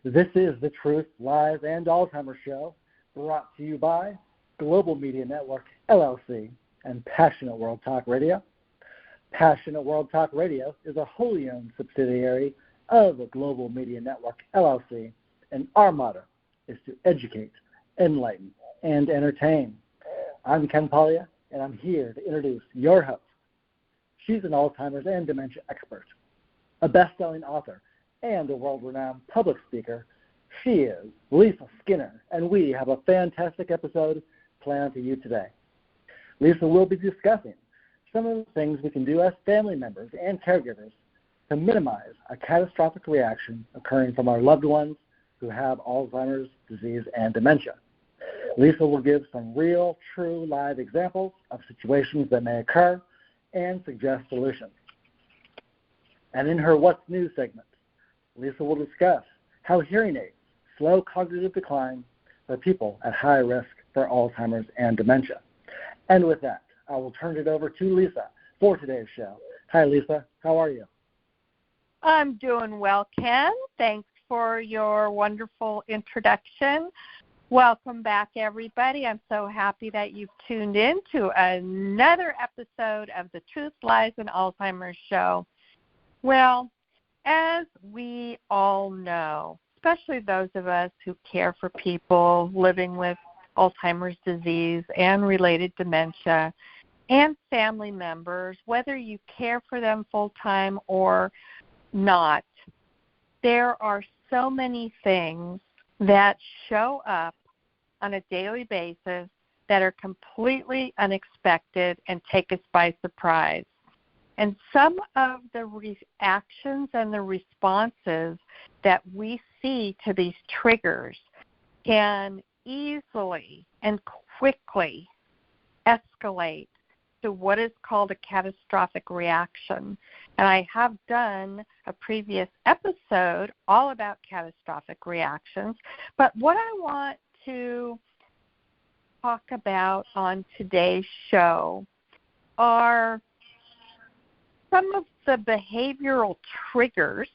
This is the Truth, Lies, and Alzheimer Show, brought to you by Global Media Network, LLC, and Passionate World Talk Radio. Passionate World Talk Radio is a wholly owned subsidiary of Global Media Network, LLC, and our motto is to educate, enlighten, and entertain. I'm Ken Pollia, and I'm here to introduce your host. She's an Alzheimer's and dementia expert, a best-selling author, and a world-renowned public speaker. She is Lisa Skinner, and we have a fantastic episode planned for you today. Lisa will be discussing some of the things we can do as family members and caregivers to minimize a catastrophic reaction occurring from our loved ones who have Alzheimer's disease and dementia. Lisa will give some real, true, live examples of situations that may occur and suggest solutions. And in her What's New segment, Lisa will discuss how hearing aids slow cognitive decline for people at high risk for Alzheimer's and dementia. And with that, I will turn it over to Lisa for today's show. Hi, Lisa. How are you? I'm doing well, Ken. Thanks for your wonderful introduction. Welcome back, everybody. I'm so happy that you've tuned in to another episode of the Truth, Lies, and Alzheimer's Show. Well, as we all know, especially those of us who care for people living with Alzheimer's disease and related dementia and family members, whether you care for them full-time or not, there are so many things that show up on a daily basis that are completely unexpected and take us by surprise. And some of the reactions and the responses that we see to these triggers can easily and quickly escalate to what is called a catastrophic reaction. And I have done a previous episode all about catastrophic reactions. But what I want to talk about on today's show are some of the behavioral triggers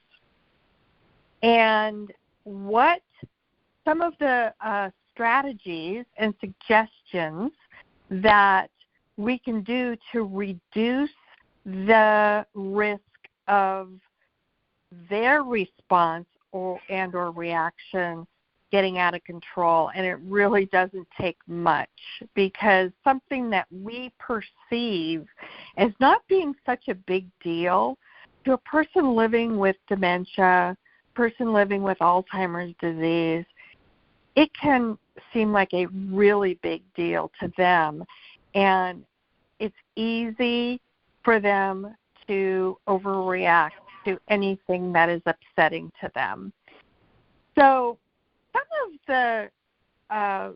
and what some of the strategies and suggestions that we can do to reduce the risk of their response or reaction getting out of control. And it really doesn't take much, because something that we perceive as not being such a big deal to a person living with dementia, person living with Alzheimer's disease, it can seem like a really big deal to them. And it's easy for them to overreact to anything that is upsetting to them. So some of the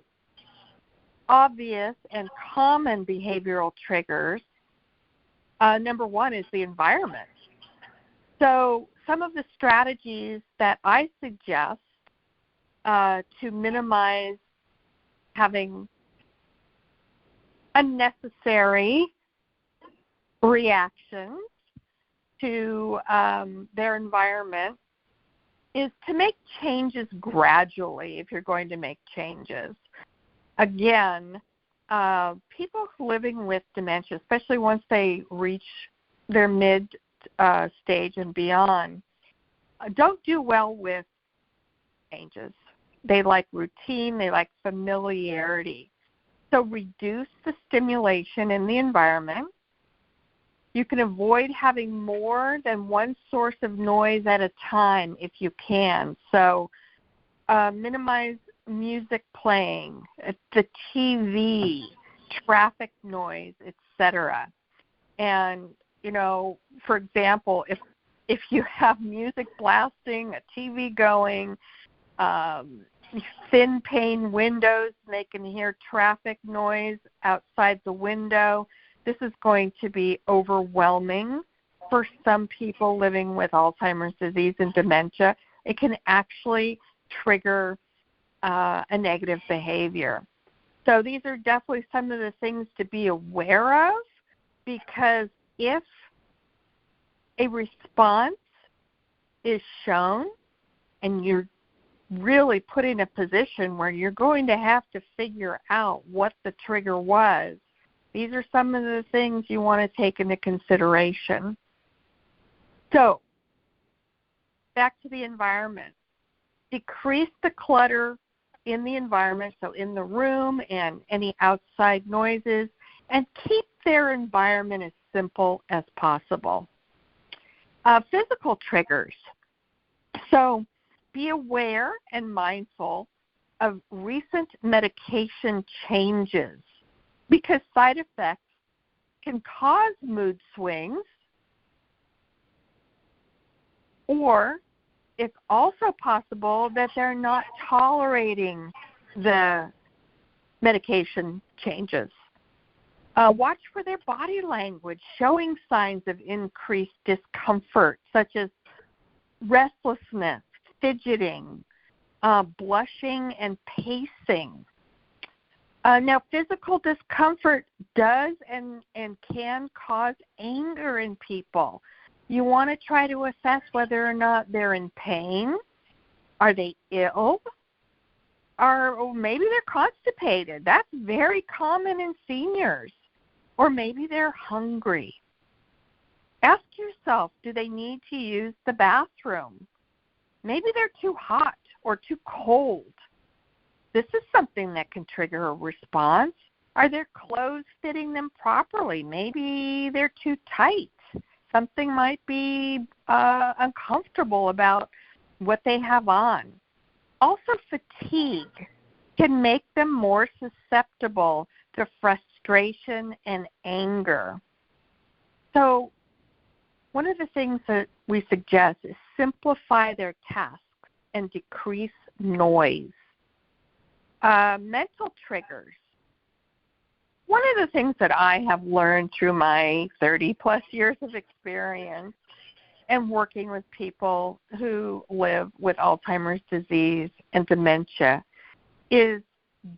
obvious and common behavioral triggers, number one is the environment. So some of the strategies that I suggest to minimize having unnecessary reactions to their environment is to make changes gradually if you're going to make changes. Again, people living with dementia, especially once they reach their mid stage and beyond, don't do well with changes. They like routine, they like familiarity. So reduce the stimulation in the environment. You can avoid having more than one source of noise at a time if you can. So minimize music playing, the TV, traffic noise, etc. And, you know, for example, if you have music blasting, a TV going, thin pane windows, and they can hear traffic noise outside the window, this is going to be overwhelming for some people living with Alzheimer's disease and dementia. It can actually trigger a negative behavior. So these are definitely some of the things to be aware of, because if a response is shown and you're really put in a position where you're going to have to figure out what the trigger was, these are some of the things you want to take into consideration. So, back to the environment. Decrease the clutter in the environment, so in the room and any outside noises, and keep their environment as simple as possible. Physical triggers. So be aware and mindful of recent medication changes because side effects can cause mood swings, or it's also possible that they're not tolerating the medication changes. Watch for their body language, showing signs of increased discomfort, such as restlessness, fidgeting, blushing, and pacing. Now, physical discomfort does and can cause anger in people. You want to try to assess whether or not they're in pain. Are they ill? Or maybe they're constipated. That's very common in seniors. Or maybe they're hungry. Ask yourself, do they need to use the bathroom? Maybe they're too hot or too cold. This is something that can trigger a response. Are their clothes fitting them properly? Maybe they're too tight. Something might be uncomfortable about what they have on. Also, fatigue can make them more susceptible to frustration and anger. So one of the things that we suggest is simplify their tasks and decrease noise. Mental triggers. One of the things that I have learned through my 30-plus years of experience and working with people who live with Alzheimer's disease and dementia is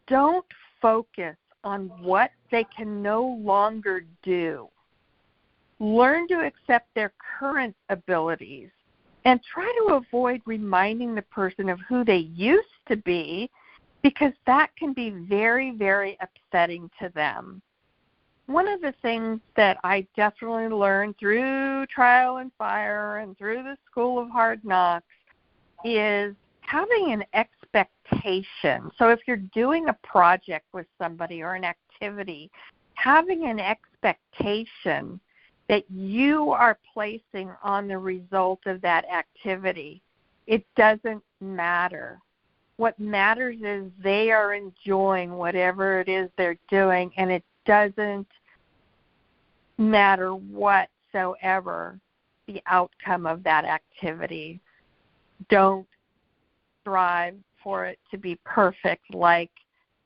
don't focus on what they can no longer do. Learn to accept their current abilities and try to avoid reminding the person of who they used to be, because that can be very, very upsetting to them. One of the things that I definitely learned through trial and fire and through the School of Hard Knocks is having an expectation. So if you're doing a project with somebody or an activity, having an expectation that you are placing on the result of that activity. It doesn't matter. What matters is they are enjoying whatever it is they're doing, and it doesn't matter whatsoever the outcome of that activity. Don't strive for it to be perfect like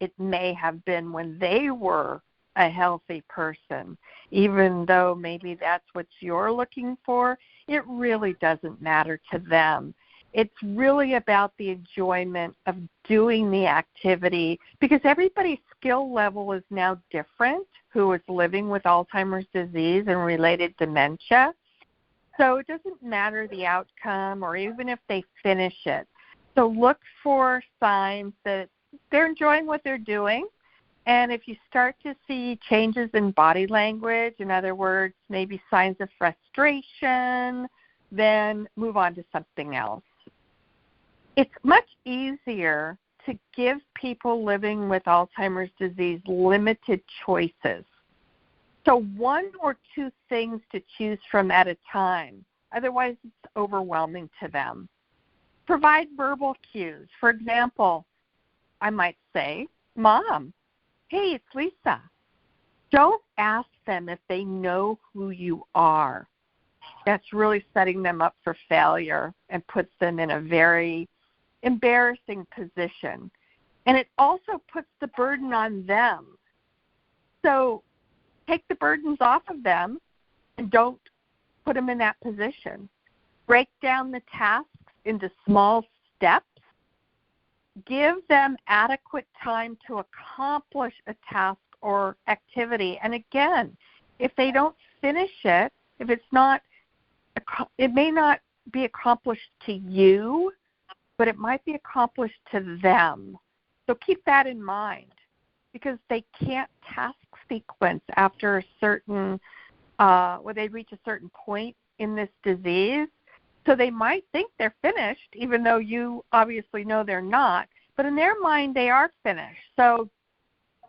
it may have been when they were a healthy person. Even though maybe that's what you're looking for, it really doesn't matter to them. It's really about the enjoyment of doing the activity, because everybody's skill level is now different who is living with Alzheimer's disease and related dementia. So it doesn't matter the outcome or even if they finish it. So look for signs that they're enjoying what they're doing. And if you start to see changes in body language, in other words, maybe signs of frustration, then move on to something else. It's much easier to give people living with Alzheimer's disease limited choices. So one or two things to choose from at a time. Otherwise, it's overwhelming to them. Provide verbal cues. For example, I might say, Mom, hey, it's Lisa. Don't ask them if they know who you are. That's really setting them up for failure and puts them in a very embarrassing position. And it also puts the burden on them. So take the burdens off of them and don't put them in that position. Break down the tasks into small steps. Give them adequate time to accomplish a task or activity. And again, if they don't finish it, if it's not, it may not be accomplished to you, but it might be accomplished to them. So keep that in mind, because they can't task sequence after a certain, where they reach a certain point in this disease. So they might think they're finished, even though you obviously know they're not. But in their mind, they are finished. So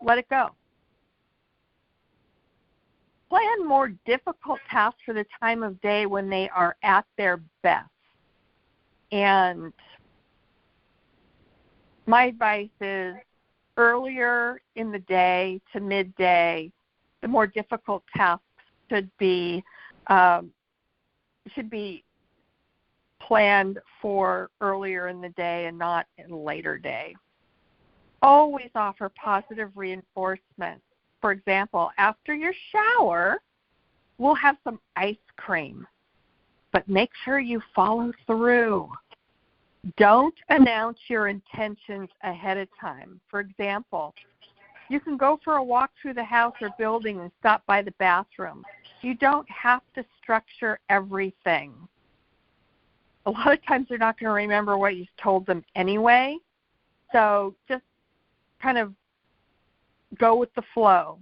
let it go. Plan more difficult tasks for the time of day when they are at their best. And my advice is earlier in the day to midday, the more difficult tasks should be planned for earlier in the day and not in a later day. Always offer positive reinforcement. For example, after your shower, we'll have some ice cream, but make sure you follow through. Don't announce your intentions ahead of time. For example, you can go for a walk through the house or building and stop by the bathroom. You don't have to structure everything. A lot of times they're not going to remember what you've told them anyway, so just kind of go with the flow.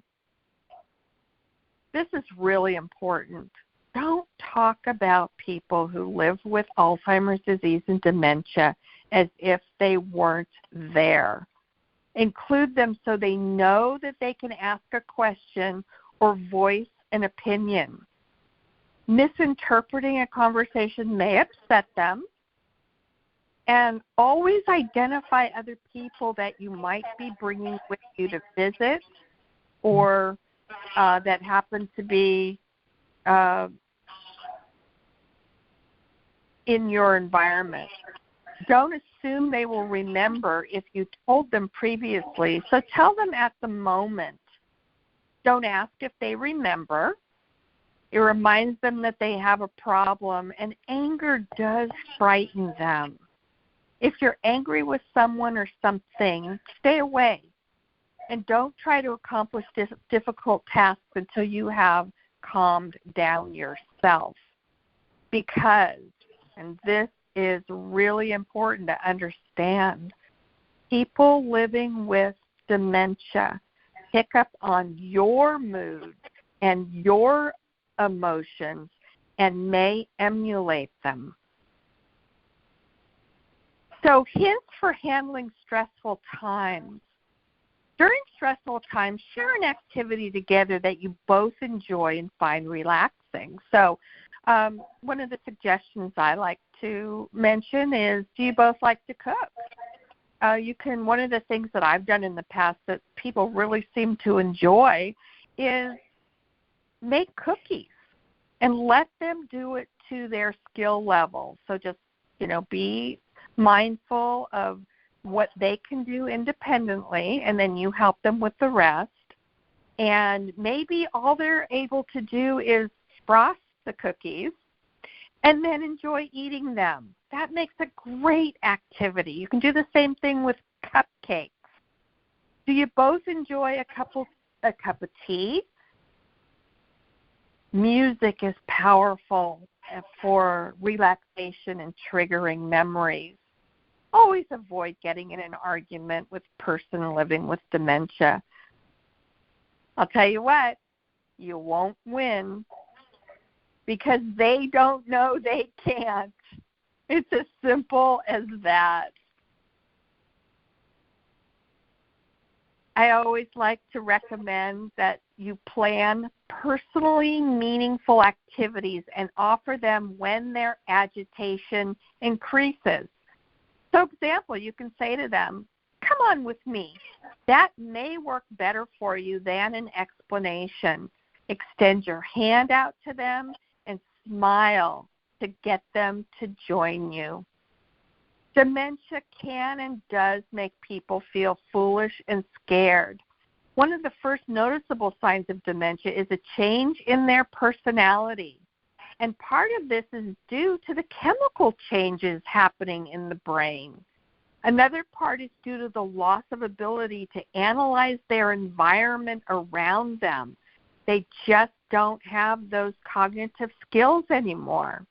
This is really important. Don't talk about people who live with Alzheimer's disease and dementia as if they weren't there. Include them so they know that they can ask a question or voice an opinion. Misinterpreting a conversation may upset them. And always identify other people that you might be bringing with you to visit or that happen to be in your environment. Don't assume they will remember if you told them previously, so tell them at the moment. Don't ask if they remember. It reminds them that they have a problem, and anger does frighten them. If you're angry with someone or something, stay away. And don't try to accomplish difficult tasks until you have calmed down yourself. Because, and this is really important to understand, people living with dementia pick up on your mood and your emotions and may emulate them. So hints for handling stressful times. During stressful times, share an activity together that you both enjoy and find relaxing. So one of the suggestions I like to mention is, do you both like to cook? One of the things that I've done in the past that people really seem to enjoy is make cookies and let them do it to their skill level. So just, be mindful of what they can do independently, and then you help them with the rest. And maybe all they're able to do is frost the cookies and then enjoy eating them. That makes a great activity. You can do the same thing with cupcakes. Do you both enjoy a cup of tea? Music is powerful for relaxation and triggering memories. Always avoid getting in an argument with a person living with dementia. I'll tell you what, you won't win because they don't know they can't. It's as simple as that. I always like to recommend that you plan personally meaningful activities and offer them when their agitation increases. So, example, you can say to them, come on with me. That may work better for you than an explanation. Extend your hand out to them and smile to get them to join you. Dementia can and does make people feel foolish and scared. One of the first noticeable signs of dementia is a change in their personality. And part of this is due to the chemical changes happening in the brain. Another part is due to the loss of ability to analyze their environment around them. They just don't have those cognitive skills anymore.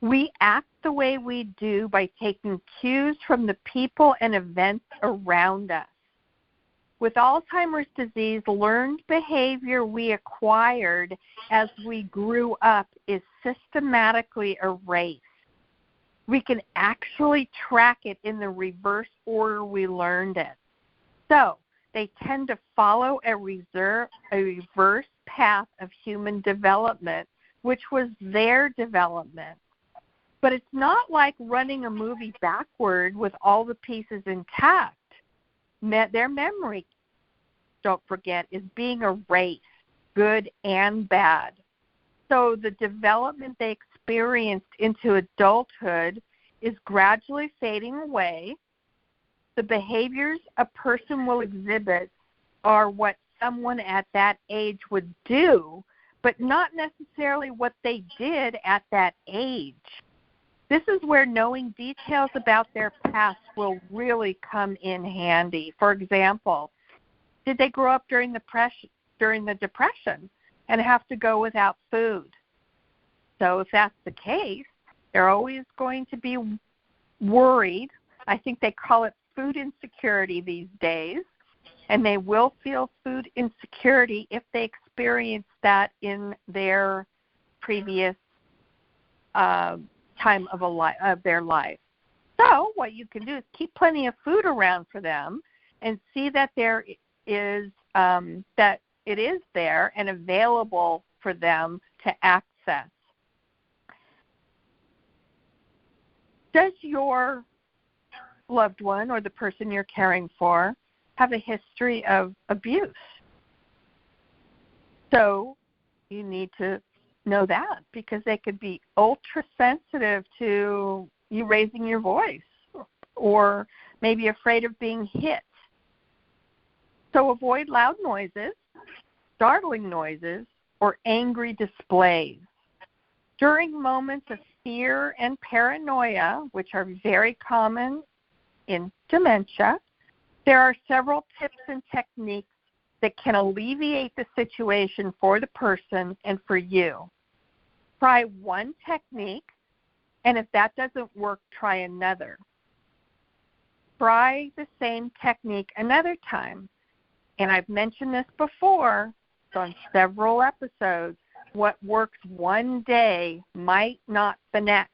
We act the way we do by taking cues from the people and events around us. With Alzheimer's disease, learned behavior we acquired as we grew up is systematically erased. We can actually track it in the reverse order we learned it. So they tend to follow a reverse path of human development, which was their development. But it's not like running a movie backward with all the pieces intact. Their memory, don't forget, is being erased, good and bad. So the development they experienced into adulthood is gradually fading away. The behaviors a person will exhibit are what someone at that age would do, but not necessarily what they did at that age. This is where knowing details about their past will really come in handy. For example, did they grow up during the Depression and have to go without food? So if that's the case, they're always going to be worried. I think they call it food insecurity these days, and they will feel food insecurity if they experience that in their previous time of their life. So what you can do is keep plenty of food around for them and see that there is that it is there and available for them to access. Does your loved one or the person you're caring for have a history of abuse? So you need to know that, because they could be ultra sensitive to you raising your voice or maybe afraid of being hit. So avoid loud noises, startling noises, or angry displays. During moments of fear and paranoia, which are very common in dementia, there are several tips and techniques that can alleviate the situation for the person and for you. Try one technique, and if that doesn't work, try another. Try the same technique another time. And I've mentioned this before, so on several episodes, what works one day might not the next.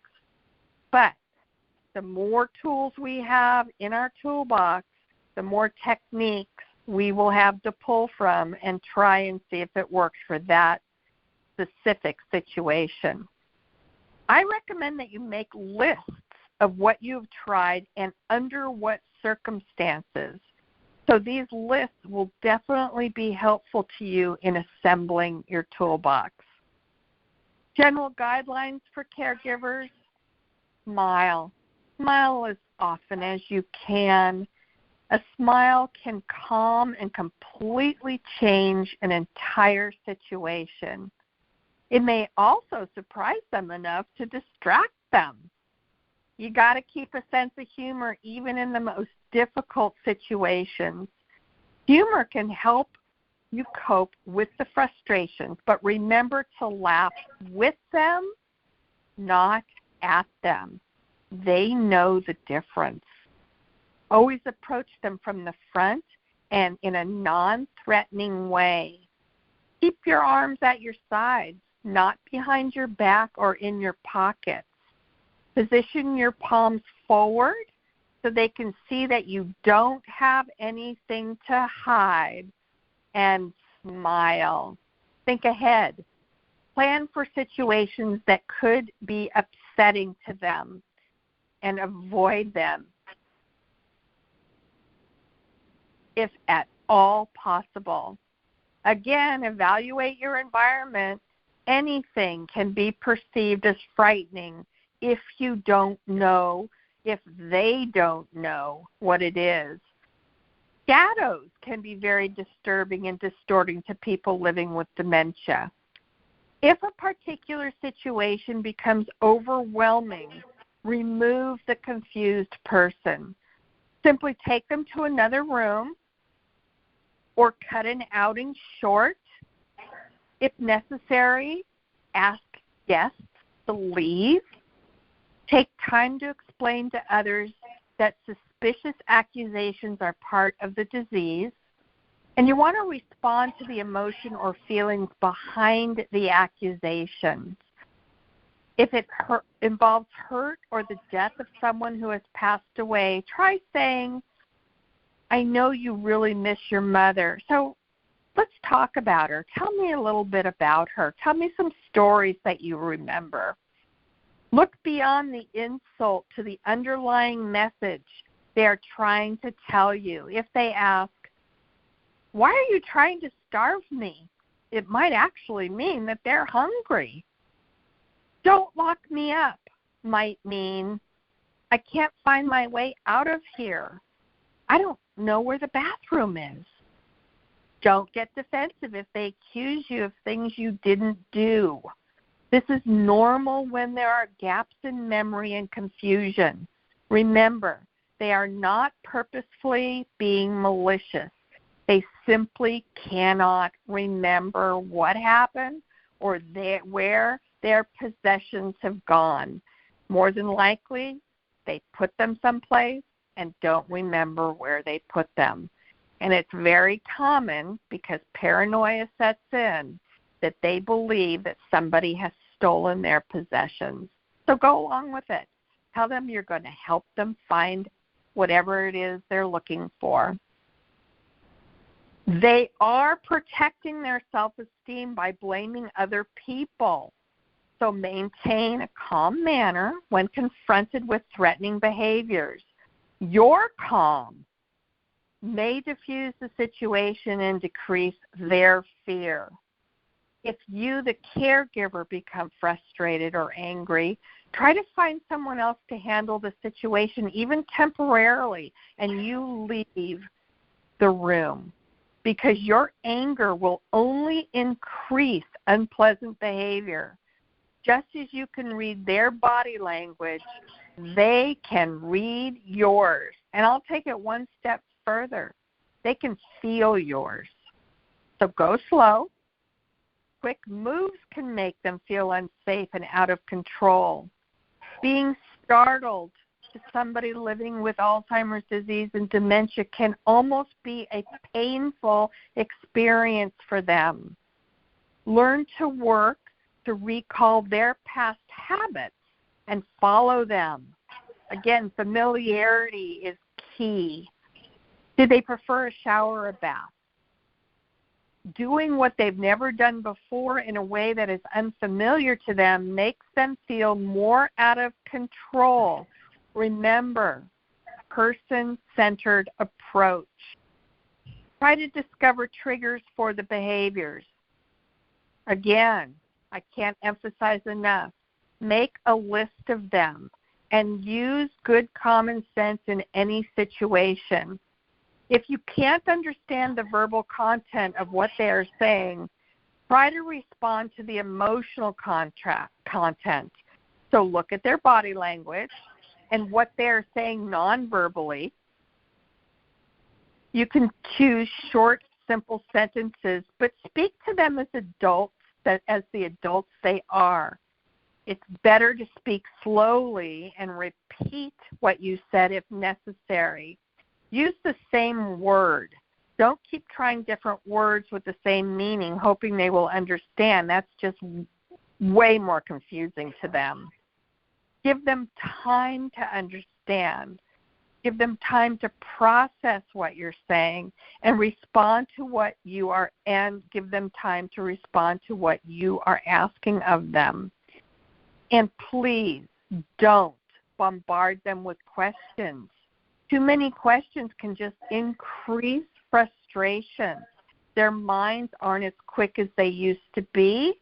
But the more tools we have in our toolbox, the more techniques we will have to pull from and try and see if it works for that specific situation. I recommend that you make lists of what you've tried and under what circumstances. So these lists will definitely be helpful to you in assembling your toolbox. General guidelines for caregivers: smile. Smile as often as you can. A smile can calm and completely change an entire situation. It may also surprise them enough to distract them. You got to keep a sense of humor even in the most difficult situations. Humor can help you cope with the frustrations, but remember to laugh with them, not at them. They know the difference. Always approach them from the front and in a non-threatening way. Keep your arms at your sides, not behind your back or in your pockets. Position your palms forward so they can see that you don't have anything to hide, and smile. Think ahead. Plan for situations that could be upsetting to them and avoid them if at all possible. Again, evaluate your environment. Anything can be perceived as frightening if you don't know, if they don't know what it is. Shadows can be very disturbing and distorting to people living with dementia. If a particular situation becomes overwhelming, remove the confused person. Simply take them to another room or cut an outing short. If necessary, ask guests to leave. Take time to explain to others that suspicious accusations are part of the disease, and you want to respond to the emotion or feelings behind the accusations. If it involves hurt or the death of someone who has passed away, try saying, I know you really miss your mother, so let's talk about her. Tell me a little bit about her. Tell me some stories that you remember. Look beyond the insult to the underlying message they are trying to tell you. If they ask, why are you trying to starve me? It might actually mean that they're hungry. Don't lock me up might mean, I can't find my way out of here. I don't know where the bathroom is. Don't get defensive if they accuse you of things you didn't do. This is normal when there are gaps in memory and confusion. Remember, they are not purposefully being malicious. They simply cannot remember what happened or where their possessions have gone. More than likely, they put them someplace and don't remember where they put them. And it's very common, because paranoia sets in, that they believe that somebody has stolen their possessions. So go along with it. Tell them you're going to help them find whatever it is they're looking for. They are protecting their self-esteem by blaming other people. So maintain a calm manner when confronted with threatening behaviors. Your calm may diffuse the situation and decrease their fear. If you, the caregiver, become frustrated or angry, try to find someone else to handle the situation, even temporarily, and you leave the room, because your anger will only increase unpleasant behavior. Just as you can read their body language, they can read yours. And I'll take it one step further. They can feel yours. So go slow. Quick moves can make them feel unsafe and out of control. Being startled to somebody living with Alzheimer's disease and dementia can almost be a painful experience for them. Learn to work to recall their past habits and follow them. Again, familiarity is key. Do they prefer a shower or a bath? Doing what they've never done before in a way that is unfamiliar to them makes them feel more out of control. Remember, person-centered approach. Try to discover triggers for the behaviors. Again, I can't emphasize enough. Make a list of them and use good common sense in any situation. If you can't understand the verbal content of what they are saying, try to respond to the emotional content. So look at their body language and what they are saying non-verbally. You can choose short, simple sentences, but speak to them as adults, as the adults they are. It's better to speak slowly and repeat what you said if necessary. Use the same word. Don't keep trying different words with the same meaning, hoping they will understand. That's just way more confusing to them. Give them time to understand. Give them time to process what you're saying and respond to what you are, and give them time to respond to what you are asking of them. And please don't bombard them with questions. Too many questions can just increase frustration. Their minds aren't as quick as they used to be,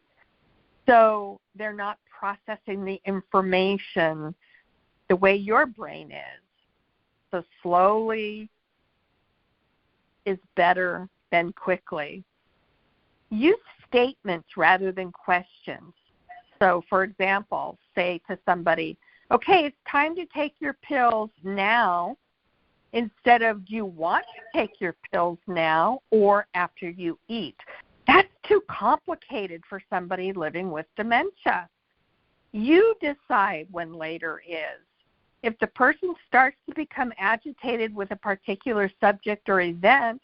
so they're not processing the information the way your brain is. So slowly is better than quickly. Use statements rather than questions. So, for example, say to somebody, okay, it's time to take your pills now, instead of, do you want to take your pills now or after you eat? That's too complicated for somebody living with dementia. You decide when later is. If the person starts to become agitated with a particular subject or event,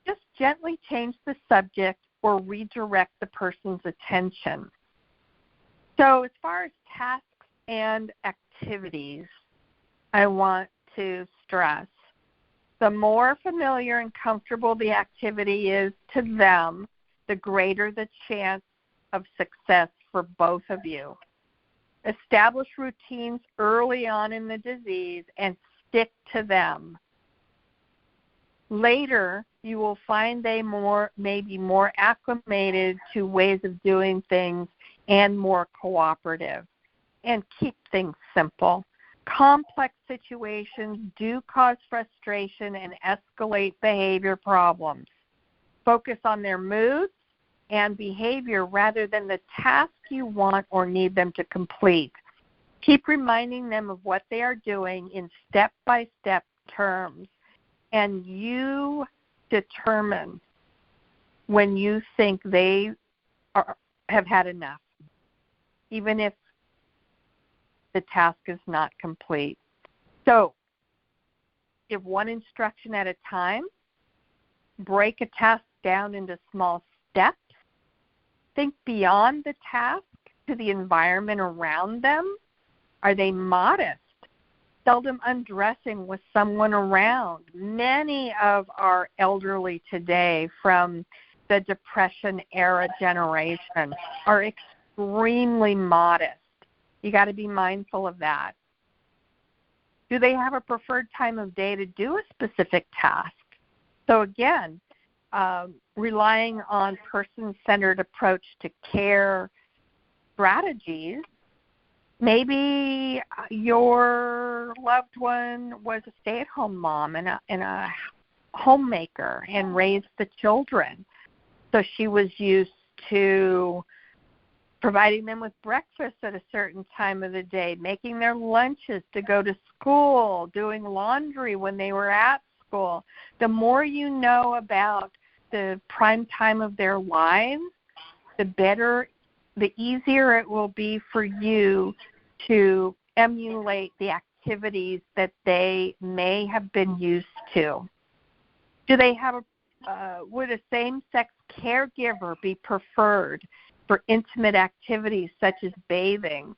just gently change the subject or redirect the person's attention. So as far as tasks and activities, I want to stress, the more familiar and comfortable the activity is to them, the greater the chance of success for both of you. Establish routines early on in the disease and stick to them. Later, you will find they may be more acclimated to ways of doing things and more cooperative. And keep things simple. Complex situations do cause frustration and escalate behavior problems. Focus on their moods and behavior rather than the task you want or need them to complete. Keep reminding them of what they are doing in step-by-step terms, and you determine when you think they have had enough, even if the task is not complete. So, give one instruction at a time, break a task down into small steps, think beyond the task to the environment around them. Are they modest? Seldom undressing with someone around. Many of our elderly today from the Depression-era generation are extremely modest. You got to be mindful of that. Do they have a preferred time of day to do a specific task? So again, relying on person-centered approach to care strategies. Maybe your loved one was a stay-at-home mom and a homemaker and raised the children. So she was used to providing them with breakfast at a certain time of the day, making their lunches to go to school, doing laundry when they were at school. The more you know about the prime time of their lives, the better, the easier it will be for you to emulate the activities that they may have been used to. Do they have would a same-sex caregiver be preferred for intimate activities such as bathing?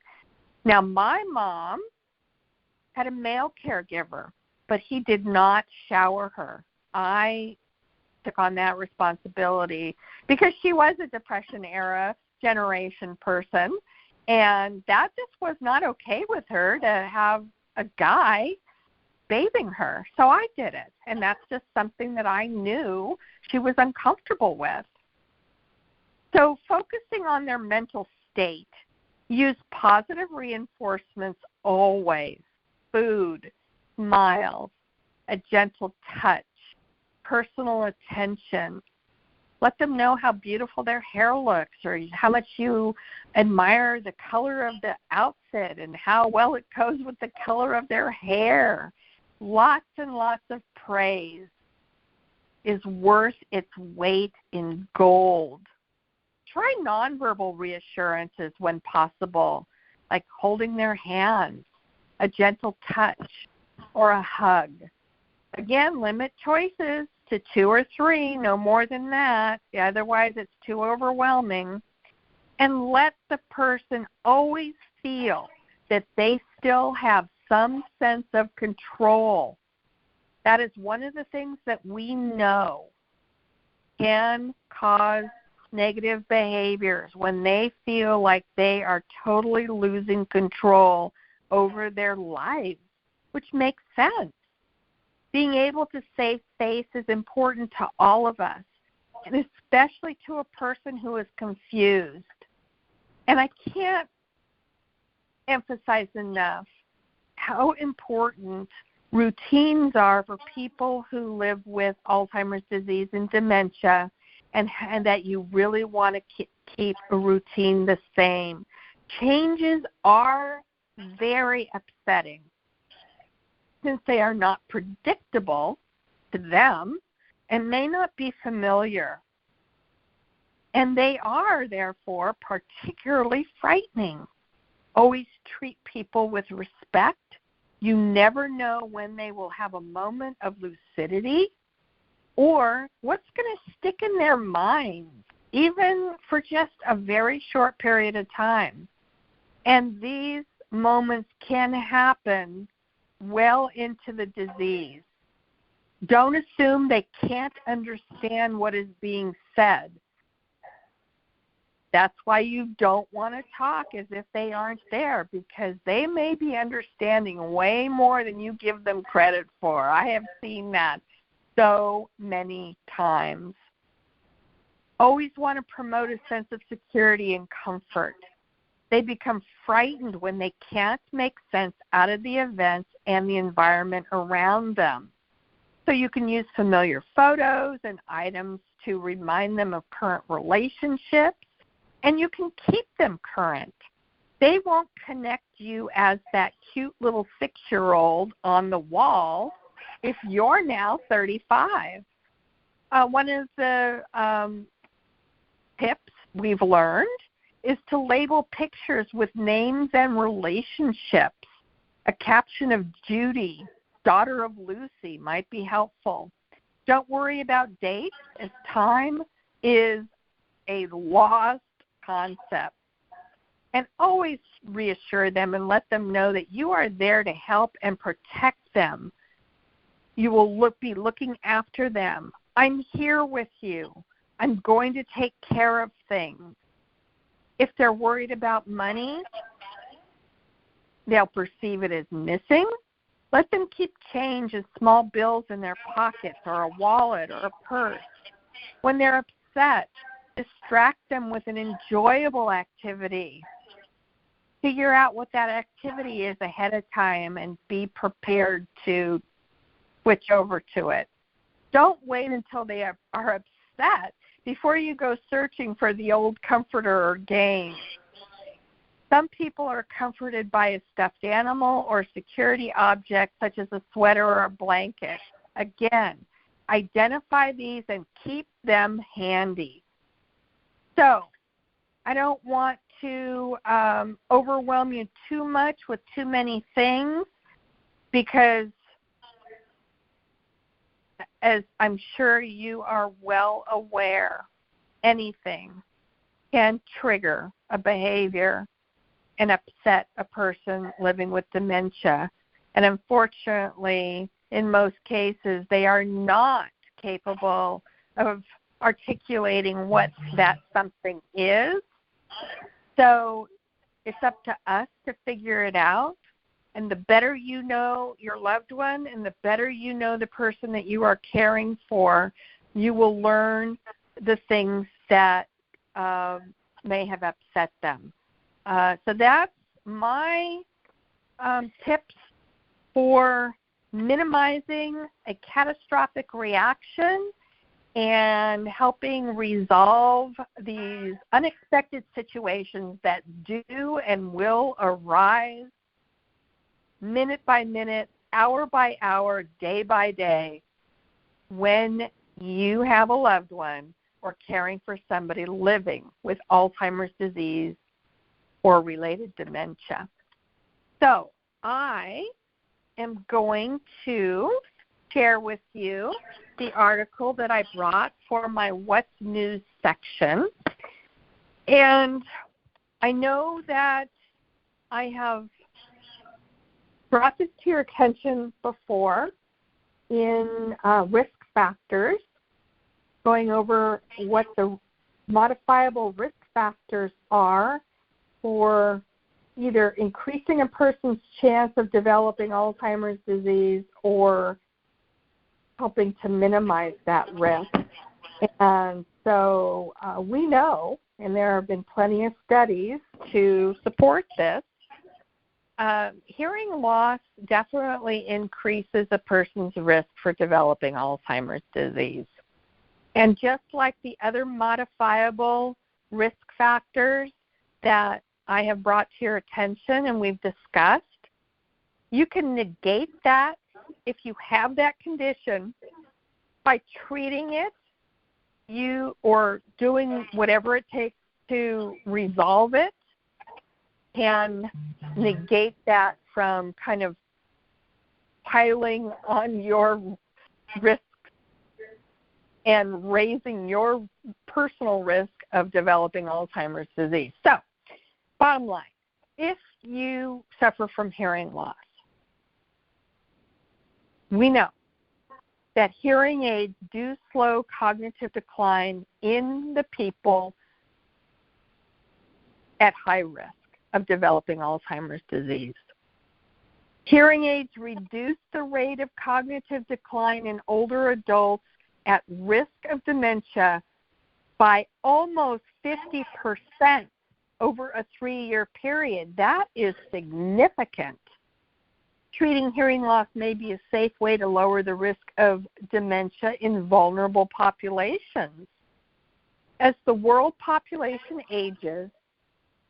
Now, my mom had a male caregiver, but he did not shower her. I took on that responsibility because she was a Depression-era generation person, and that just was not okay with her to have a guy bathing her. So I did it, and that's just something that I knew she was uncomfortable with. So focusing on their mental state, use positive reinforcements always. Food, smiles, a gentle touch, personal attention. Let them know how beautiful their hair looks or how much you admire the color of the outfit and how well it goes with the color of their hair. Lots and lots of praise is worth its weight in gold. Try nonverbal reassurances when possible, like holding their hands, a gentle touch, or a hug. Again, limit choices to 2 or 3, no more than that. Otherwise, it's too overwhelming. And let the person always feel that they still have some sense of control. That is one of the things that we know can cause negative behaviors when they feel like they are totally losing control over their lives, which makes sense. Being able to save face is important to all of us, and especially to a person who is confused. And I can't emphasize enough how important routines are for people who live with Alzheimer's disease and dementia, and that you really want to keep a routine the same. Changes are very upsetting since they are not predictable to them and may not be familiar. And they are, therefore, particularly frightening. Always treat people with respect. You never know when they will have a moment of lucidity or what's going to stick in their minds, even for just a very short period of time. And these moments can happen well into the disease. Don't assume they can't understand what is being said. That's why you don't want to talk as if they aren't there, because they may be understanding way more than you give them credit for. I have seen that so many times. Always want to promote a sense of security and comfort. They become frightened when they can't make sense out of the events and the environment around them. So you can use familiar photos and items to remind them of current relationships, and you can keep them current. They won't connect you as that cute little 6-year-old on the wall if you're now 35. One of the tips we've learned is to label pictures with names and relationships. A caption of Judy, daughter of Lucy, might be helpful. Don't worry about dates, as time is a lost concept. And always reassure them and let them know that you are there to help and protect them. You will be looking after them. I'm here with you. I'm going to take care of things. If they're worried about money, they'll perceive it as missing. Let them keep change as small bills in their pockets or a wallet or a purse. When they're upset, distract them with an enjoyable activity. Figure out what that activity is ahead of time and be prepared to switch over to it. Don't wait until they are upset before you go searching for the old comforter or game. Some people are comforted by a stuffed animal or security object such as a sweater or a blanket. Again, identify these and keep them handy. So, I don't want to overwhelm you too much with too many things, because as I'm sure you are well aware, anything can trigger a behavior and upset a person living with dementia. And unfortunately, in most cases, they are not capable of articulating what that something is. So it's up to us to figure it out. And the better you know your loved one and the better you know the person that you are caring for, you will learn the things that may have upset them. So that's my tips for minimizing a catastrophic reaction and helping resolve these unexpected situations that do and will arise minute by minute, hour by hour, day by day, when you have a loved one or caring for somebody living with Alzheimer's disease or related dementia. So I am going to share with you the article that I brought for my What's News section. And I know that I have brought this to your attention before in risk factors, going over what the modifiable risk factors are for either increasing a person's chance of developing Alzheimer's disease or helping to minimize that risk. And so we know, and there have been plenty of studies to support this, hearing loss definitely increases a person's risk for developing Alzheimer's disease. And just like the other modifiable risk factors that I have brought to your attention and we've discussed, you can negate that if you have that condition by treating it, or doing whatever it takes to resolve it. can negate that from kind of piling on your risks and raising your personal risk of developing Alzheimer's disease. So, bottom line, if you suffer from hearing loss, we know that hearing aids do slow cognitive decline in the people at high risk of developing Alzheimer's disease. Hearing aids reduce the rate of cognitive decline in older adults at risk of dementia by almost 50% over a 3-year period. That is significant. Treating hearing loss may be a safe way to lower the risk of dementia in vulnerable populations. As the world population ages,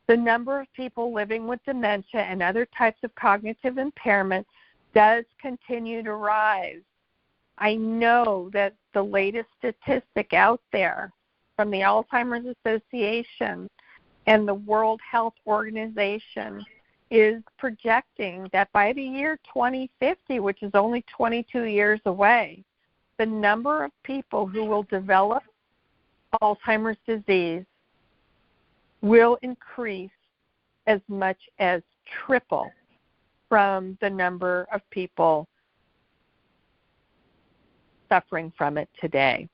the number of people living with dementia and other types of cognitive impairment does continue to rise. I know that the latest statistic out there from the Alzheimer's Association and the World Health Organization is projecting that by the year 2050, which is only 22 years away, the number of people who will develop Alzheimer's disease will increase as much as triple from the number of people suffering from it today.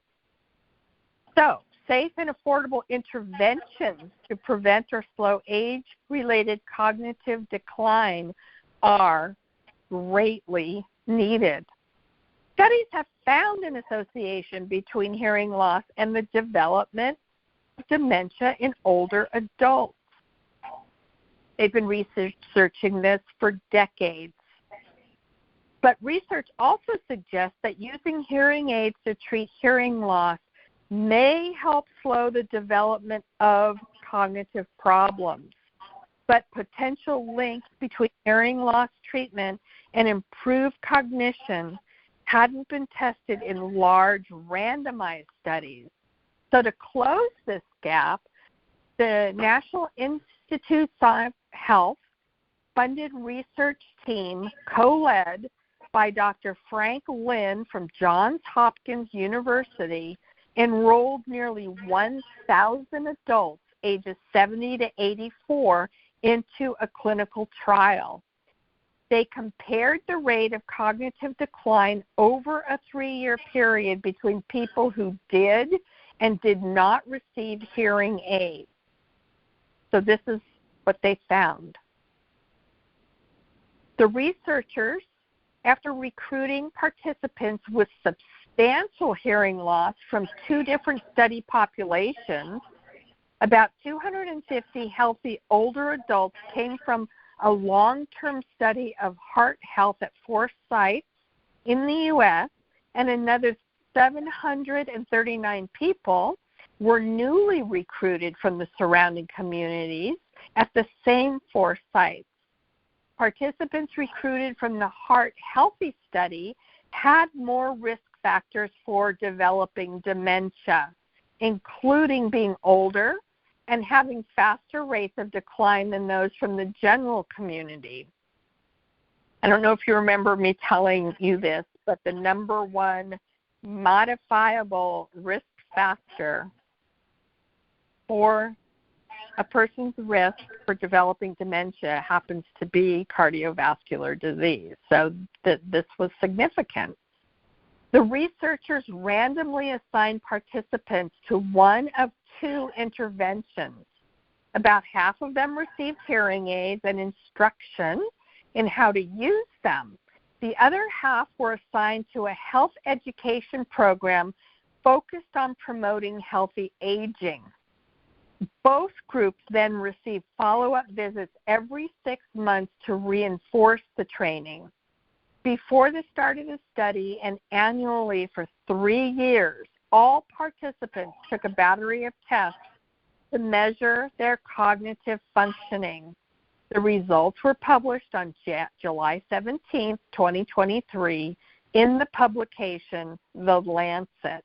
So, safe and affordable interventions to prevent or slow age-related cognitive decline are greatly needed. Studies have found an association between hearing loss and the development of dementia in older adults. They've been researching this for decades. But research also suggests that using hearing aids to treat hearing loss may help slow the development of cognitive problems. But potential links between hearing loss treatment and improved cognition hadn't been tested in large randomized studies. So to close this gap, the National Institutes of Health funded research team co-led by Dr. Frank Lin from Johns Hopkins University enrolled nearly 1,000 adults ages 70 to 84 into a clinical trial. They compared the rate of cognitive decline over a 3-year period between people who did and did not receive hearing aids. So this is what they found. The researchers, after recruiting participants with substantial hearing loss from 2 different study populations, about 250 healthy older adults came from a long-term study of heart health at 4 sites in the U.S., and another 739 people were newly recruited from the surrounding communities at the same 4 sites. Participants recruited from the Heart Healthy study had more risk factors for developing dementia, including being older and having faster rates of decline than those from the general community. I don't know if you remember me telling you this, but the number one modifiable risk factor for a person's risk for developing dementia happens to be cardiovascular disease. So this was significant. The researchers randomly assigned participants to one of 2 interventions. About half of them received hearing aids and instruction in how to use them. The other half were assigned to a health education program focused on promoting healthy aging. Both groups then received follow-up visits every 6 months to reinforce the training. Before the start of the study and annually for 3 years, all participants took a battery of tests to measure their cognitive functioning. The results were published on July 17, 2023, in the publication The Lancet.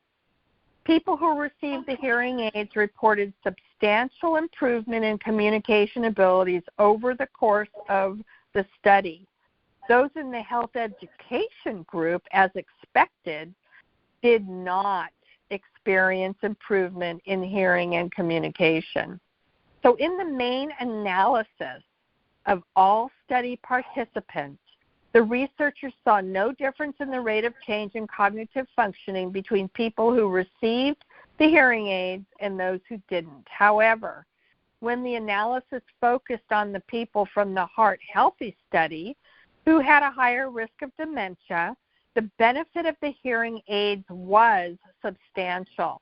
People who received the hearing aids reported substantial improvement in communication abilities over the course of the study. Those in the health education group, as expected, did not experience improvement in hearing and communication. So in the main analysis of all study participants, the researchers saw no difference in the rate of change in cognitive functioning between people who received the hearing aids and those who didn't. However, when the analysis focused on the people from the Heart Healthy study who had a higher risk of dementia, the benefit of the hearing aids was substantial.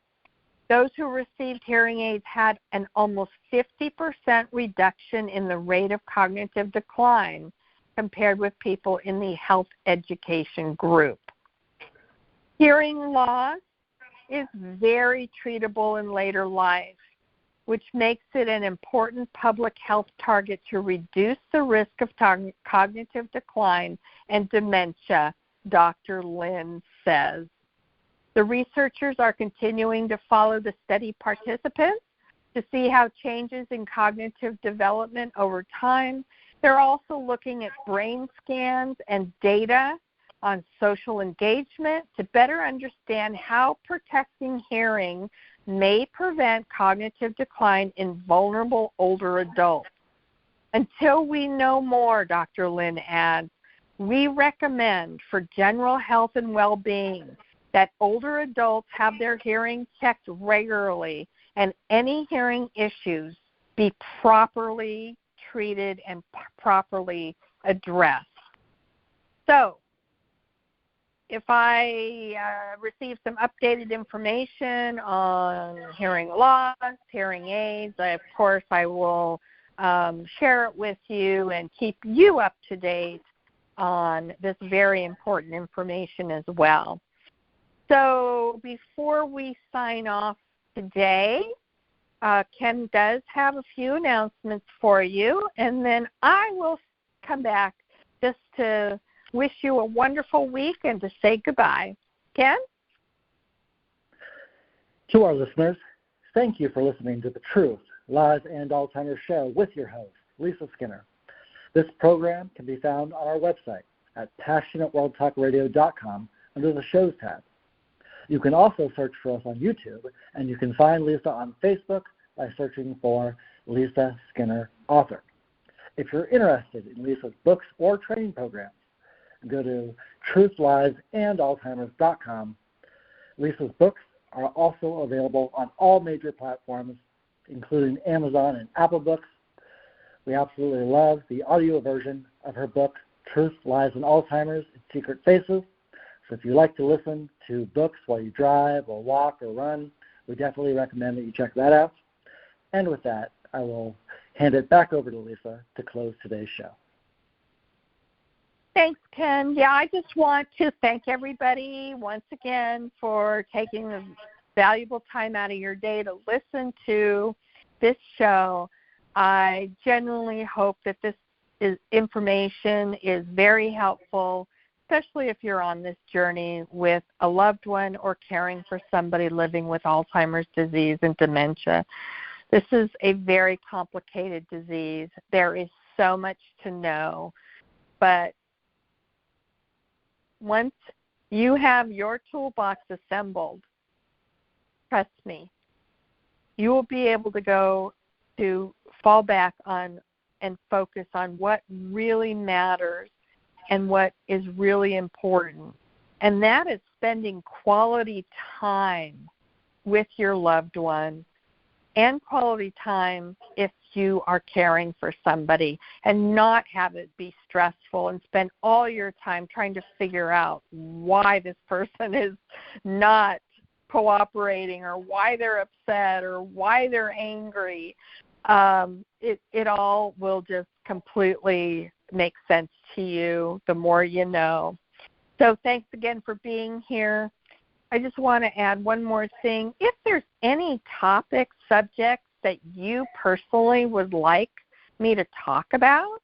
Those who received hearing aids had an almost 50% reduction in the rate of cognitive decline compared with people in the health education group. Hearing loss is very treatable in later life, which makes it an important public health target to reduce the risk of cognitive decline and dementia, Dr. Lynn says. The researchers are continuing to follow the study participants to see how changes in cognitive development over time. They're also looking at brain scans and data on social engagement to better understand how protecting hearing may prevent cognitive decline in vulnerable older adults. Until we know more, Dr. Lynn adds, we recommend for general health and well-being that older adults have their hearing checked regularly and any hearing issues be properly treated and properly addressed. So, if I receive some updated information on hearing loss, hearing aids, of course I will share it with you and keep you up to date on this very important information as well. So before we sign off today, Ken does have a few announcements for you, and then I will come back just to wish you a wonderful week and to say goodbye. Ken? To our listeners, thank you for listening to the Truth, Lies, and Alzheimer's Show with your host, Lisa Skinner. This program can be found on our website at PassionateWorldTalkRadio.com under the Shows tab. You can also search for us on YouTube, and you can find Lisa on Facebook by searching for Lisa Skinner Author. If you're interested in Lisa's books or training programs, go to truthliesandalzheimers.com. Lisa's books are also available on all major platforms, including Amazon and Apple Books. We absolutely love the audio version of her book, Truth, Lies, and Alzheimer's, Its Secret Faces. So if you like to listen to books while you drive or walk or run, we definitely recommend that you check that out. And with that, I will hand it back over to Lisa to close today's show. Thanks, Ken. Yeah, I just want to thank everybody once again for taking the valuable time out of your day to listen to this show. I genuinely hope that this information is very helpful, especially if you're on this journey with a loved one or caring for somebody living with Alzheimer's disease and dementia. This is a very complicated disease. There is so much to know, but once you have your toolbox assembled, trust me, you will be able to go to fall back on and focus on what really matters and what is really important. And that is spending quality time with your loved one and quality time if you are caring for somebody, and not have it be stressful and spend all your time trying to figure out why this person is not cooperating or why they're upset or why they're angry. It all will just completely make sense to you the more you know. So thanks again for being here. I just want to add one more thing. If there's any topic, subjects that you personally would like me to talk about,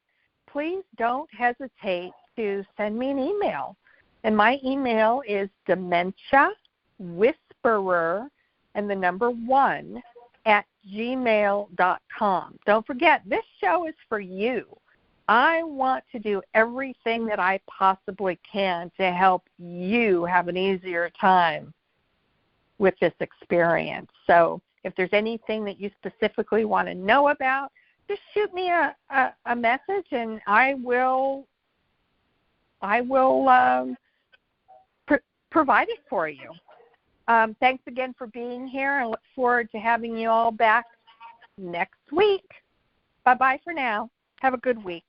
please don't hesitate to send me an email. And my email is dementiawhisperer and the number 1 at gmail.com. Don't forget, this show is for you. I want to do everything that I possibly can to help you have an easier time with this experience. So if there's anything that you specifically want to know about, just shoot me a message, and I will provide it for you. Thanks again for being here. I look forward to having you all back next week. Bye-bye for now. Have a good week.